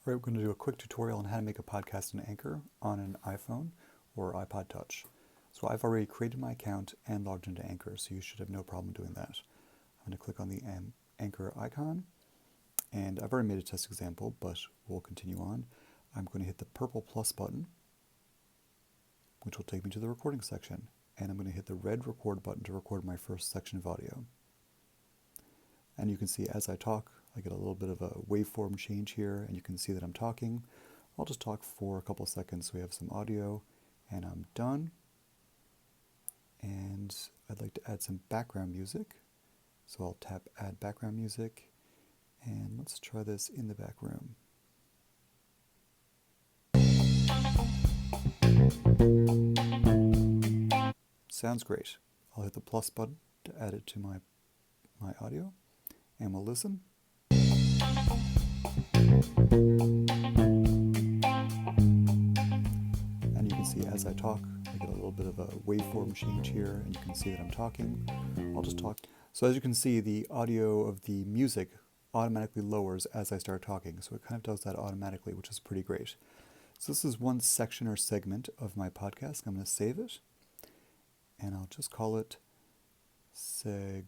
All right, we're going to do a quick tutorial on how to make a podcast in Anchor on an iPhone or iPod Touch. So I've already created my account and logged into Anchor, so you should have no problem doing that. I'm going to click on the Anchor icon, and I've already made a test example, but we'll continue on. I'm going to hit the purple plus button, which will take me to the recording section, and I'm going to hit the red record button to record my first section of audio. And you can see as I talk, I get a little bit of a waveform change here, and you can see that I'm talking. I'll just talk for a couple of seconds so we have some audio, and I'm done. And I'd like to add some background music. So I'll tap Add Background Music, and let's try this in the back room. Sounds great. I'll hit the plus button to add it to my audio, and we'll listen. And you can see as I talk, I get a little bit of a waveform change here, and you can see that I'm talking. I'll just talk. So as you can see, the audio of the music automatically lowers as I start talking. So it kind of does that automatically, which is pretty great. So this is one section or segment of my podcast. I'm going to save it, and I'll just call it Seg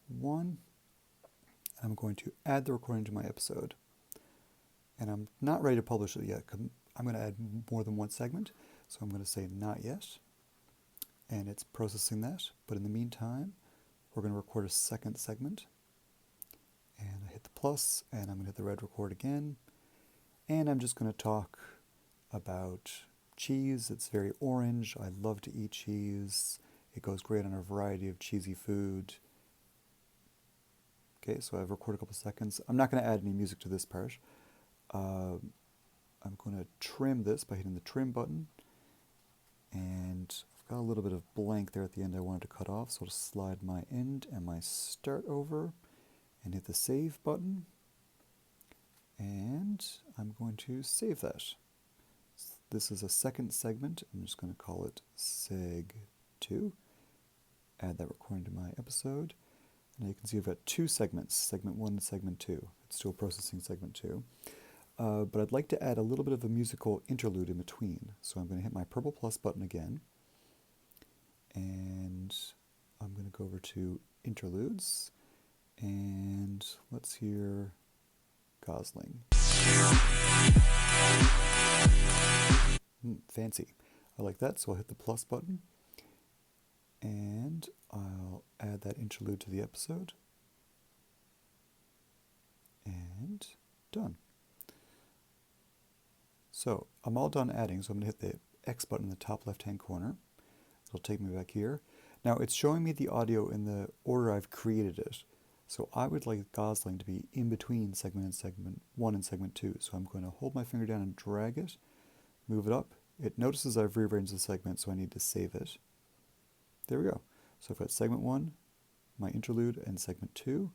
1. I'm going to add the recording to my episode. And I'm not ready to publish it yet. I'm going to add more than one segment. So I'm going to say not yet. And it's processing that. But in the meantime, we're going to record a second segment. And I hit the plus, and I'm going to hit the red record again. And I'm just going to talk about cheese. It's very orange. I love to eat cheese. It goes great on a variety of cheesy food. Okay, so I've recorded a couple seconds. I'm not going to add any music to this part. I'm going to trim this by hitting the trim button. And I've got a little bit of blank there at the end I wanted to cut off, so I'll just slide my end and my start over and hit the save button. And I'm going to save that. This is a second segment. I'm just going to call it Seg 2. Add that recording to my episode. Now you can see I've got two segments, segment 1 and segment 2. It's still processing segment 2. But I'd like to add a little bit of a musical interlude in between. So I'm going to hit my purple plus button again. And I'm going to go over to interludes. And let's hear Gosling. Fancy. I like that, so I'll hit the plus button. And I'll add that interlude to the episode. And done. So I'm all done adding, so I'm going to hit the X button in the top left-hand corner. It'll take me back here. Now it's showing me the audio in the order I've created it. So I would like Gosling to be in between segment 1 and segment 2. So I'm going to hold my finger down and drag it, move it up. It notices I've rearranged the segment, so I need to save it. There we go. So I've got segment 1, my interlude, and segment 2.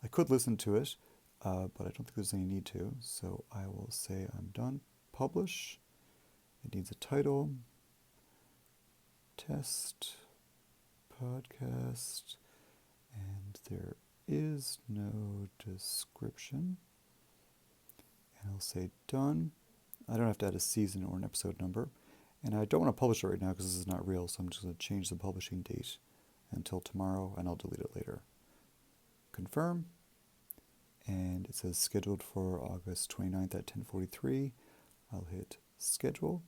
I could listen to it, but I don't think there's any need to. So I will say I'm done. Publish. It needs a title. Test. Podcast. And there is no description. And I'll say done. I don't have to add a season or an episode number. And I don't want to publish it right now because this is not real, so I'm just going to change the publishing date until tomorrow, and I'll delete it later. Confirm. And it says scheduled for August 29th at 10:43. I'll hit schedule.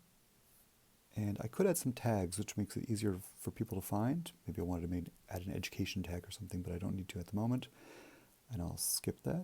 And I could add some tags, which makes it easier for people to find. Maybe I wanted to add an education tag or something, but I don't need to at the moment. And I'll skip that.